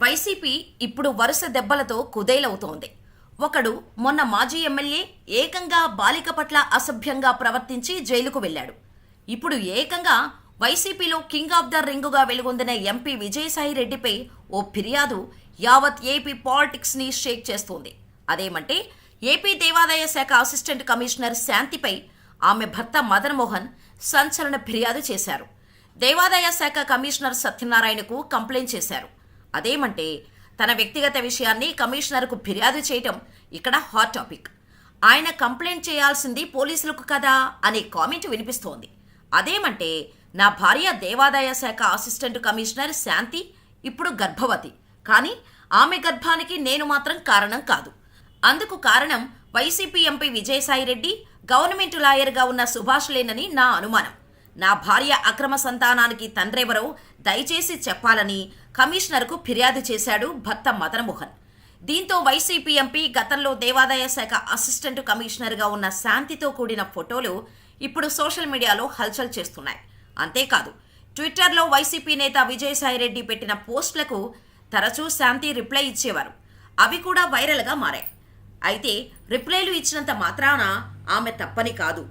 YCP ఇప్పుడు వరుస దెబ్బలతో కుదేలవుతోంది. ఒకడు మొన్న మాజీ ఎమ్మెల్యే ఏకంగా బాలిక పట్ల అసభ్యంగా ప్రవర్తించి జైలుకు వెళ్లాడు. ఇప్పుడు ఏకంగా వైసీపీలో కింగ్ ఆఫ్ ద రింగుగా వెలుగొందిన ఎంపీ విజయసాయిరెడ్డిపై ఓ ఫిర్యాదు యావత్ ఏపీ పాలిటిక్స్ ని షేక్ చేస్తోంది. అదేమంటే ఏపీ దేవాదాయ శాఖ అసిస్టెంట్ కమిషనర్ శాంతిపై ఆమె భర్త మదన్ మోహన్ సంచలన ఫిర్యాదు చేశారు. దేవాదాయ శాఖ కమిషనర్ సత్యనారాయణకు కంప్లైంట్ చేశారు. అదేమంటే తన వ్యక్తిగత విషయాన్ని కమిషనర్కు ఫిర్యాదు చేయటం ఇక్కడ హాట్ టాపిక్. ఆయన కంప్లైంట్ చేయాల్సింది పోలీసులకు కదా అనే కామెంట్ వినిపిస్తోంది. అదేమంటే నా భార్య దేవాదాయ శాఖ అసిస్టెంట్ కమిషనర్ శాంతి ఇప్పుడు గర్భవతి, కానీ ఆమె గర్భానికి నేను మాత్రం కారణం కాదు. అందుకు కారణం వైసీపీ ఎంపీ విజయసాయిరెడ్డి, గవర్నమెంట్ లాయర్గా ఉన్న సుభాష్ లేనని నా అనుమానం. నా భార్య అక్రమ సంతానానికి తండ్రెవరో దయచేసి చెప్పాలని కమిషనర్కు ఫిర్యాదు చేశాడు భర్త మదన్ మోహన్. దీంతో వైసీపీ ఎంపీ గతంలో దేవాదాయ శాఖ అసిస్టెంట్ కమిషనర్గా ఉన్న శాంతితో కూడిన ఫోటోలు ఇప్పుడు సోషల్ మీడియాలో హల్చల్ చేస్తున్నాయి. అంతేకాదు, ట్విట్టర్లో వైసీపీ నేత విజయసాయిరెడ్డి పెట్టిన పోస్టులకు తరచూ శాంతి రిప్లై ఇచ్చేవారు. అవి కూడా వైరల్గా మారాయి. అయితే రిప్లైలు ఇచ్చినంత మాత్రాన ఆమె తప్పని కాదు.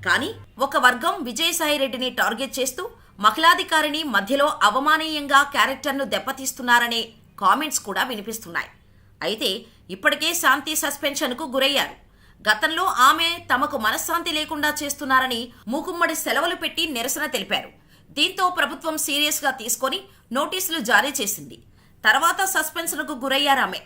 కానీ ఒక వర్గం విజయసాయిరెడ్డిని టార్గెట్ చేస్తూ మహిళాధికారిని మధ్యలో అవమానీయంగా క్యారెక్టర్ను దెబ్బతీస్తున్నారనే కామెంట్స్ కూడా వినిపిస్తున్నాయి. అయితే ఇప్పటికే శాంతి సస్పెన్షన్కు గురయ్యారు. గతంలో ఆమె తమకు మనశ్శాంతి లేకుండా చేస్తున్నారని మూకుమ్మడి సెలవులు పెట్టి నిరసన తెలిపారు. దీంతో ప్రభుత్వం సీరియస్గా తీసుకొని నోటీసులు జారీ చేసింది. తర్వాత సస్పెన్షన్కు గురయ్యారామె.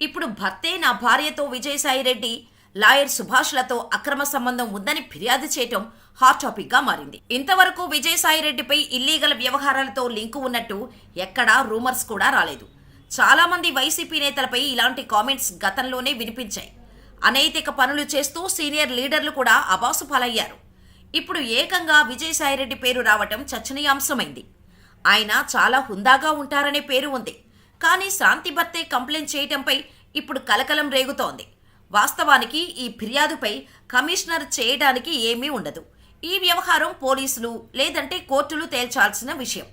ఇప్పుడు భర్తే నా భార్యతో విజయసాయిరెడ్డి, లాయర్ సుభాష్లతో అక్రమ సంబంధం ఉందని ఫిర్యాదు చేయటం హాట్ టాపిక్ గా మారింది. ఇంతవరకు విజయసాయిరెడ్డిపై ఇల్లీగల్ వ్యవహారాలతో లింకు ఉన్నట్టు ఎక్కడా రూమర్స్ కూడా రాలేదు. చాలా మంది వైసీపీ నేతలపై ఇలాంటి కామెంట్స్ గతంలోనే వినిపించాయి. అనైతిక పనులు చేస్తూ సీనియర్ లీడర్లు కూడా అబాసు పాలయ్యారు. ఇప్పుడు ఏకంగా విజయసాయిరెడ్డి పేరు రావటం చర్చనీయాంశమైంది. ఆయన చాలా హుందాగా ఉంటారనే పేరు ఉంది. కానీ శాంతి భర్తే కంప్లైంట్ చేయటంపై ఇప్పుడు కలకలం రేగుతోంది. వాస్తవానికి ఈ ఫిర్యాదుపై కమిషనర్ చేయడానికి ఏమీ ఉండదు. ఈ వ్యవహారం పోలీసులు లేదంటే కోర్టులు తేల్చాల్సిన విషయం.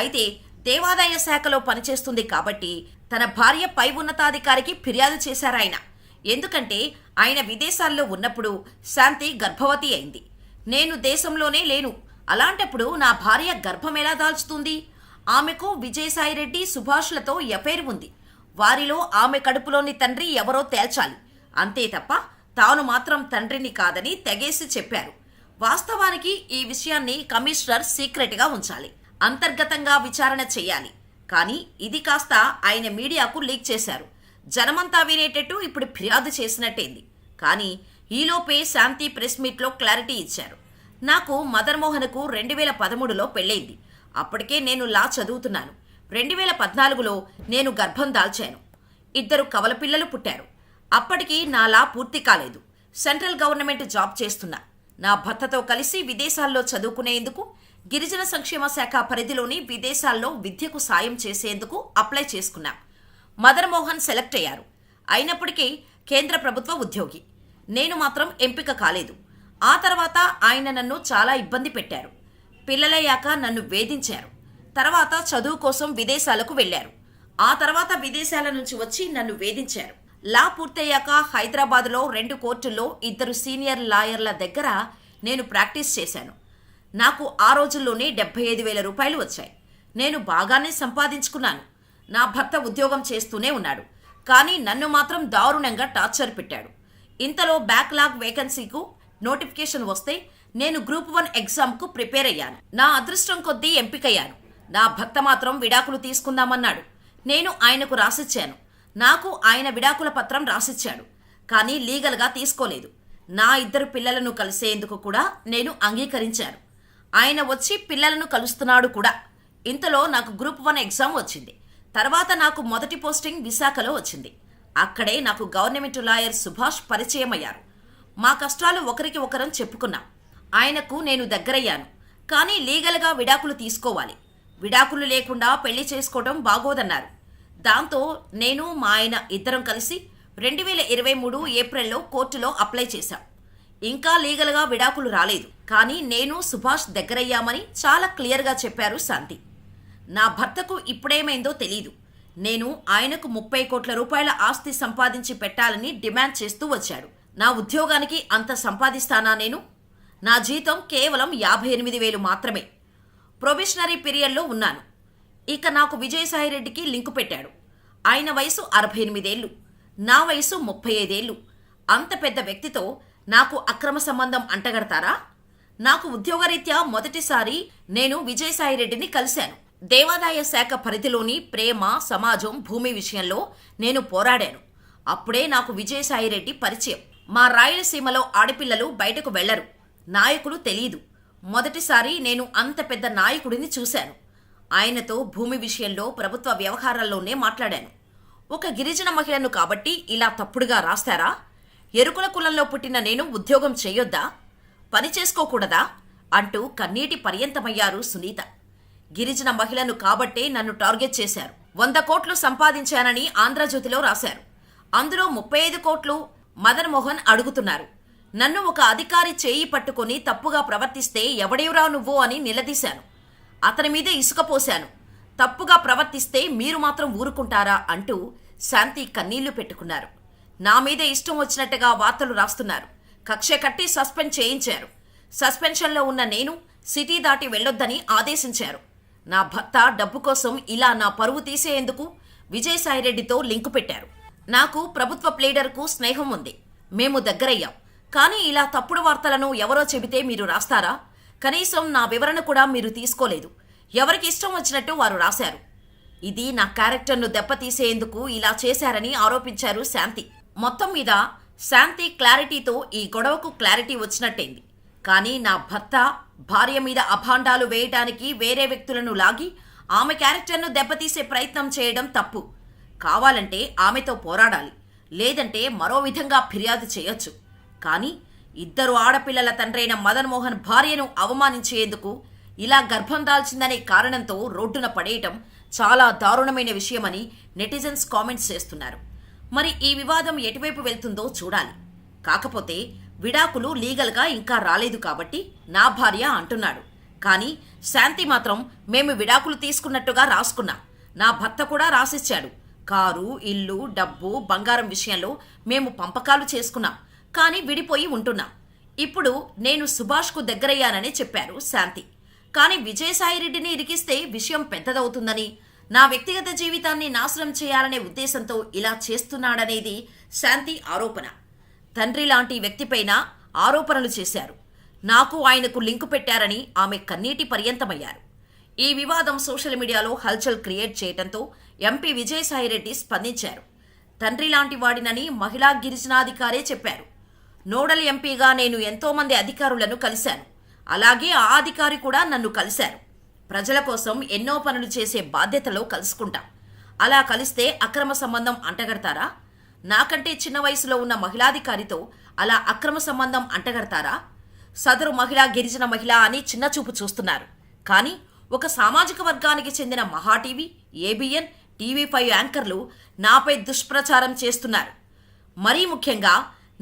అయితే దేవాదాయ శాఖలో పనిచేస్తుంది కాబట్టి తన భార్య పై ఉన్నతాధికారికి ఫిర్యాదు చేశారాయన. ఎందుకంటే ఆయన విదేశాల్లో ఉన్నప్పుడు శాంతి గర్భవతి అయింది. నేను దేశంలోనే లేను, అలాంటప్పుడు నా భార్య గర్భం ఎలా దాల్చుతుంది? ఆమెకు విజయసాయిరెడ్డి, సుభాష్లతో ఎఫైర్ ఉంది. వారిలో ఆమె కడుపులోని తండ్రి ఎవరో తేల్చాలి. అంతే తప్ప తాను మాత్రం తండ్రిని కాదని తెగేసి చెప్పారు. వాస్తవానికి ఈ విషయాన్ని కమిషనర్ సీక్రెట్గా ఉంచాలి, అంతర్గతంగా విచారణ చేయాలి. కానీ ఇది కాస్త ఆయన మీడియాకు లీక్ చేశారు. జనమంతా వినేటట్టు ఇప్పుడు ఫిర్యాదు చేసినట్టేంది. కానీ ఈలోపే శాంతి ప్రెస్ మీట్లో క్లారిటీ ఇచ్చారు. నాకు మదన్ మోహన్కు 2013లో పెళ్ళైంది. అప్పటికే నేను లా చదువుతున్నాను. 2014లో నేను గర్భం దాల్చాను. 2 కవల పిల్లలు పుట్టారు. అప్పటికి నా లా పూర్తి కాలేదు. సెంట్రల్ గవర్నమెంట్ జాబ్ చేస్తున్నా. నా భర్తతో కలిసి విదేశాల్లో చదువుకునేందుకు గిరిజన సంక్షేమ శాఖ పరిధిలోని విదేశాల్లో విద్యకు సాయం చేసేందుకు అప్లై చేసుకున్నా. మదన్ మోహన్ సెలెక్ట్ అయ్యారు. అయినప్పటికీ కేంద్ర ప్రభుత్వ ఉద్యోగి. నేను మాత్రం ఎంపిక కాలేదు. ఆ తర్వాత ఆయన నన్ను చాలా ఇబ్బంది పెట్టారు. పిల్లలయ్యాక నన్ను వేధించారు. తర్వాత చదువు కోసం విదేశాలకు వెళ్లారు. ఆ తర్వాత విదేశాల నుంచి వచ్చి నన్ను వేధించారు. లా పూర్తయ్యాక హైదరాబాద్లో 2 కోర్టుల్లో 2 సీనియర్ లాయర్ల దగ్గర నేను ప్రాక్టీస్ చేశాను. నాకు ఆ రోజుల్లోనే 75,000 రూపాయలు వచ్చాయి. నేను బాగానే సంపాదించుకున్నాను. నా భర్త ఉద్యోగం చేస్తూనే ఉన్నాడు. కానీ నన్ను మాత్రం దారుణంగా టార్చర్ పెట్టాడు. ఇంతలో బ్యాక్లాగ్ వేకెన్సీకు నోటిఫికేషన్ వస్తే నేను గ్రూప్ 1 ఎగ్జామ్కు ప్రిపేర్ అయ్యాను. నా అదృష్టం కొద్దీ ఎంపికయ్యాను. నా భర్త మాత్రం విడాకులు తీసుకుందామన్నాడు. నేను ఆయనకు రాసిచ్చాను. నాకు ఆయన విడాకుల పత్రం రాసిచ్చాడు. కానీ లీగల్గా తీసుకోలేదు. నా 2 పిల్లలను కలిసేందుకు కూడా నేను అంగీకరించాను. ఆయన వచ్చి పిల్లలను కలుస్తున్నాడు కూడా. ఇంతలో నాకు గ్రూప్ 1 ఎగ్జామ్ వచ్చింది. తర్వాత నాకు మొదటి పోస్టింగ్ విశాఖలో వచ్చింది. అక్కడే నాకు గవర్నమెంట్ లాయర్ సుభాష్ పరిచయం అయ్యారు. మా కష్టాలు ఒకరికి ఒకరం చెప్పుకున్నాం. ఆయనకు నేను దగ్గరయ్యాను. కానీ లీగల్గా విడాకులు తీసుకోవాలి. విడాకులు లేకుండా పెళ్లి చేసుకోవడం బాగోదన్నారు. దాంతో నేను మా ఆయన ఇద్దరం కలిసి 2023 ఏప్రిల్లో కోర్టులో అప్లై చేశాం. ఇంకా లీగల్గా విడాకులు రాలేదు. కానీ నేను సుభాష్ దగ్గరయ్యామని చాలా క్లియర్గా చెప్పారు శాంతి. నా భర్తకు ఇప్పుడేమైందో తెలీదు. నేను ఆయనకు 30 కోట్ల రూపాయల ఆస్తి సంపాదించి పెట్టాలని డిమాండ్ చేస్తూ వచ్చాడు. నా ఉద్యోగానికి అంత సంపాదిస్తానా నేను? నా జీతం కేవలం 58,000 మాత్రమే. ప్రొబేషనరీ పీరియడ్లో ఉన్నాను. ఇక నాకు విజయసాయిరెడ్డికి లింకు పెట్టాడు. ఆయన వయసు 68 ఏళ్ళు, నా వయసు 35 ఏళ్ళు. అంత పెద్ద వ్యక్తితో నాకు అక్రమ సంబంధం అంటగడతారా? నాకు ఉద్యోగరీత్యా మొదటిసారి నేను విజయసాయిరెడ్డిని కలిశాను. దేవాదాయ శాఖ పరిధిలోని ప్రేమ, సమాజం, భూమి విషయంలో నేను పోరాడాను. అప్పుడే నాకు విజయసాయిరెడ్డి పరిచయం. మా రాయలసీమలో ఆడపిల్లలు బయటకు వెళ్లరు, నాయకులు తెలీదు. మొదటిసారి నేను అంత పెద్ద నాయకుడిని చూశాను. ఆయనతో భూమి విషయంలో ప్రభుత్వ వ్యవహారాల్లోనే మాట్లాడాను. ఒక గిరిజన మహిళను కాబట్టి ఇలా తప్పుడుగా రాస్తారా? ఎరుకుల కులంలో పుట్టిన నేను ఉద్యోగం చేయొద్దా? పని చేసుకోకూడదా? అంటూ కన్నీటి పర్యంతమయ్యారు సునీత. గిరిజన మహిళను కాబట్టే నన్ను టార్గెట్ చేశారు. 100 కోట్లు సంపాదించానని ఆంధ్రజ్యోతిలో రాశారు. అందులో 35 కోట్లు మదన్ మోహన్ అడుగుతున్నారు. నన్ను ఒక అధికారి చేయి పట్టుకొని తప్పుగా ప్రవర్తిస్తే ఎవడేవురా నువ్వు అని నిలదీశాను. అతని మీదే ఇసుక పోశాను. తప్పుగా ప్రవర్తిస్తే మీరు మాత్రం ఊరుకుంటారా అంటూ శాంతి కన్నీళ్లు పెట్టుకున్నారు. నా మీదే ఇష్టం వచ్చినట్టుగా వార్తలు రాస్తున్నారు. కక్ష కట్టి సస్పెండ్ చేయించారు. సస్పెన్షన్లో ఉన్న నేను సిటీ దాటి వెళ్ళొద్దని ఆదేశించారు. నా భర్త డబ్బు కోసం ఇలా నా పరువు తీసేందుకు విజయసాయిరెడ్డితో లింకు పెట్టారు. నాకు ప్రభుత్వ ప్లేడర్కు స్నేహం ఉంది. మేము దగ్గరయ్యాం. కానీ ఇలా తప్పుడు వార్తలను ఎవరో చెబితే మీరు రాస్తారా? కనీసం నా వివరణ కూడా మీరు తీసుకోలేదు. ఎవరికి ఇష్టం వచ్చినట్టు వారు రాశారు. ఇది నా క్యారెక్టర్ను దెబ్బతీసేందుకు ఇలా చేశారని ఆరోపించారు శాంతి. మొత్తం మీద శాంతి క్లారిటీతో ఈ గొడవకు క్లారిటీ వచ్చినట్టయింది. కానీ నా భర్త భార్య మీద అభాండాలు వేయటానికి వేరే వ్యక్తులను లాగి ఆమె క్యారెక్టర్ను దెబ్బతీసే ప్రయత్నం చేయడం తప్పు. కావాలంటే ఆమెతో పోరాడాలి, లేదంటే మరో విధంగా ఫిర్యాదు చేయొచ్చు. కానీ 2 ఆడపిల్లల తండ్రైన మదన్ మోహన్ భార్యను అవమానించేందుకు ఇలా గర్భం దాల్చిందనే కారణంతో రోడ్డున పడేయటం చాలా దారుణమైన విషయమని నెటిజన్స్ కామెంట్స్ చేస్తున్నారు. మరి ఈ వివాదం ఎటువైపు వెళ్తుందో చూడాలి. కాకపోతే విడాకులు లీగల్గా ఇంకా రాలేదు కాబట్టి నా భార్య అంటున్నాడు. కానీ శాంతి మాత్రం మేము విడాకులు తీసుకున్నట్టుగా రాసుకున్నాం. నా భర్త కూడా రాసిచ్చాడు. కారు, ఇల్లు, డబ్బు, బంగారం విషయంలో మేము పంపకాలు చేసుకున్నాం. కానీ విడిపోయి ఉంటున్నాం. ఇప్పుడు నేను సుభాష్కు దగ్గరయ్యానని చెప్పారు శాంతి. కానీ విజయసాయిరెడ్డిని ఇరికిస్తే విషయం పెద్దదవుతుందని, నా వ్యక్తిగత జీవితాన్ని నాశనం చేయాలనే ఉద్దేశంతో ఇలా చేస్తున్నాడనేది శాంతి ఆరోపణ. తండ్రి లాంటి వ్యక్తిపైన ఆరోపణలు చేశారు. నాకు ఆయనకు లింకు పెట్టారని ఆమె కన్నీటి పర్యంతమయ్యారు. ఈ వివాదం సోషల్ మీడియాలో హల్చల్ క్రియేట్ చేయడంతో ఎంపీ విజయసాయిరెడ్డి స్పందించారు. తండ్రి లాంటి వాడినని మహిళా గిరిజనాధికారే చెప్పారు. నోడల్ ఎంపీగా నేను ఎంతోమంది అధికారులను కలిశాను. అలాగే ఆ అధికారి కూడా నన్ను కలిశారు. ప్రజల కోసం ఎన్నో పనులు చేసే బాధ్యతలో కలుసుకుంటాం. అలా కలిస్తే అక్రమ సంబంధం అంటగడతారా? నాకంటే చిన్న వయసులో ఉన్న మహిళాధికారితో అలా అక్రమ సంబంధం అంటగడతారా? సదరు మహిళ గిరిజన మహిళ అని చిన్నచూపు చూస్తున్నారు. కానీ ఒక సామాజిక వర్గానికి చెందిన మహా టీవీ, ఏబిఎన్, టీవీ5 యాంకర్లు నాపై దుష్ప్రచారం చేస్తున్నారు. మరీ ముఖ్యంగా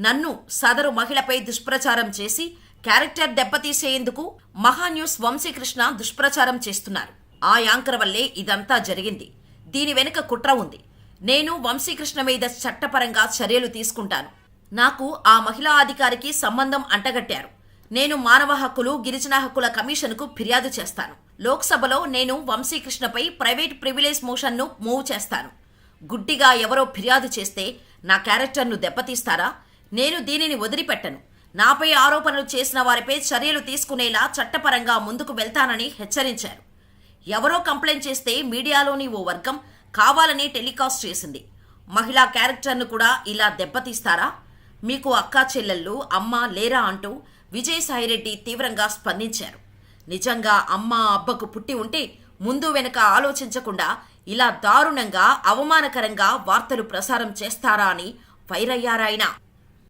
నన్ను సదరు మహిళపై దుష్ప్రచారం చేసి క్యారెక్టర్ దెబ్బతీసేందుకు మహాన్యూస్ వంశీకృష్ణ దుష్ప్రచారం చేస్తున్నారు. ఆ యాంకర్ వల్లే ఇదంతా జరిగింది. దీని వెనుక కుట్ర ఉంది. నేను వంశీకృష్ణ మీద చట్టపరంగా చర్యలు తీసుకుంటాను. నాకు ఆ మహిళా అధికారికి సంబంధం అంటగట్టారు. నేను మానవ హక్కులు, గిరిజన హక్కుల కమిషన్కు ఫిర్యాదు చేస్తాను. లోక్సభలో నేను వంశీకృష్ణపై ప్రైవేట్ ప్రివిలేజ్ మోషన్ను మూవ్ చేస్తాను. గుడ్డిగా ఎవరో ఫిర్యాదు చేస్తే నా క్యారెక్టర్ను దెబ్బతీస్తారా? నేను దీనిని వదిలిపెట్టను. నాపై ఆరోపణలు చేసిన వారిపై చర్యలు తీసుకునేలా చట్టపరంగా ముందుకు వెళ్తానని హెచ్చరించారు. ఎవరో కంప్లైంట్ చేస్తే మీడియాలోని ఓ వర్గం కావాలని టెలికాస్ట్ చేసింది. మహిళా క్యారెక్టర్ను కూడా ఇలా దెబ్బతీస్తారా? మీకు అక్కా చెల్లెళ్ళు, అమ్మ లేరా అంటూ విజయసాయిరెడ్డి తీవ్రంగా స్పందించారు. నిజంగా అమ్మ, అబ్బకు పుట్టి ఉంటే ముందు వెనుక ఆలోచించకుండా ఇలా దారుణంగా, అవమానకరంగా వార్తలు ప్రసారం చేస్తారా అని ఫైర్ అయ్యారాయన.